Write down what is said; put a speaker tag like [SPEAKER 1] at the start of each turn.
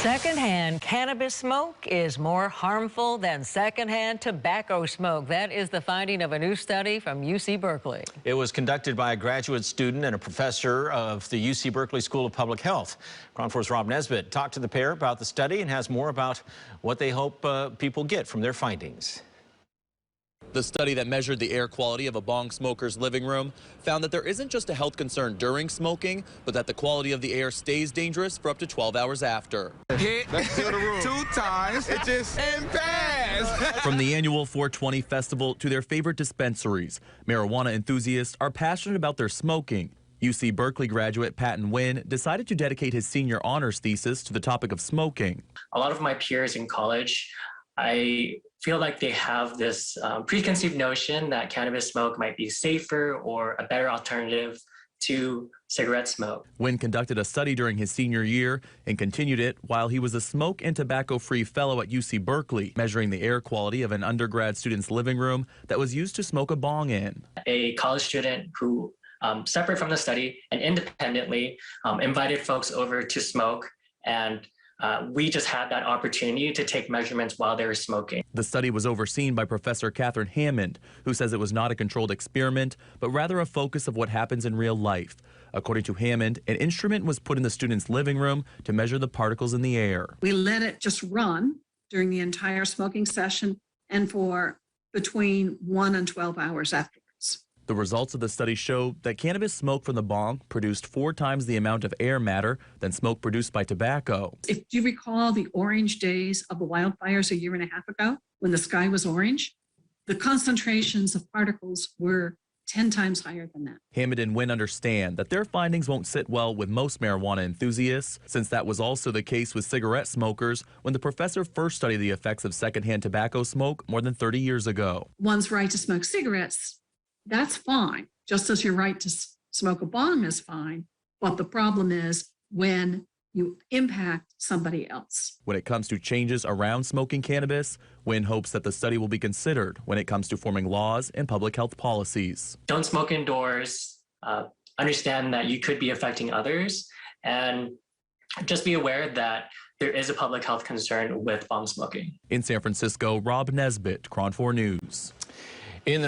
[SPEAKER 1] Secondhand cannabis smoke is more harmful than secondhand tobacco smoke. That is the finding of a new study from UC Berkeley.
[SPEAKER 2] It was conducted by a graduate student and a professor of the UC Berkeley School of Public Health. KRON 4's Rob Nesbitt talked to the pair about the study and has more about what they hope people get from their findings.
[SPEAKER 3] The study that measured the air quality of a bong smoker's living room found that there isn't just a health concern during smoking, but that the quality of the air stays dangerous for up to 12 hours after.
[SPEAKER 4] Hit 2 times, it just passed.
[SPEAKER 3] From the annual 420 festival to their favorite dispensaries, marijuana enthusiasts are passionate about their smoking. UC Berkeley graduate Patton Nguyen decided to dedicate his senior honors thesis to the topic of smoking.
[SPEAKER 5] A lot of my peers in college, I feel like they have this preconceived notion that cannabis smoke might be safer or a better alternative to cigarette smoke.
[SPEAKER 3] Nguyen conducted a study during his senior year and continued it while he was a smoke and tobacco-free fellow at UC Berkeley, measuring the air quality of an undergrad student's living room that was used to smoke a bong in.
[SPEAKER 5] A college student who, separate from the study and independently, invited folks over to smoke, and we just had that opportunity to take measurements while they were smoking.
[SPEAKER 3] The study was overseen by Professor Catherine Hammond, who says it was not a controlled experiment, but rather a focus of what happens in real life. According to Hammond, an instrument was put in the student's living room to measure the particles in the air.
[SPEAKER 6] We let it just run during the entire smoking session and for between 1 and 12 hours afterwards.
[SPEAKER 3] The results of the study show that cannabis smoke from the bong produced 4 times the amount of air matter than smoke produced by tobacco.
[SPEAKER 6] If you recall the orange days of the wildfires a year and a half ago, when the sky was orange, the concentrations of particles were 10 times higher than that.
[SPEAKER 3] Hammond and Nguyen understand that their findings won't sit well with most marijuana enthusiasts, since that was also the case with cigarette smokers when the professor first studied the effects of secondhand tobacco smoke more than 30 years ago.
[SPEAKER 6] One's right to smoke cigarettes, that's fine, just as your right to smoke a bong is fine. But the problem is when you impact somebody else.
[SPEAKER 3] When it comes to changes around smoking cannabis, Nguyen hopes that the study will be considered when it comes to forming laws and public health policies.
[SPEAKER 5] Don't smoke indoors. Understand that you could be affecting others, and just be aware that there is a public health concern with bong smoking.
[SPEAKER 3] In San Francisco, Rob Nesbitt, KRON 4 News.
[SPEAKER 2] In the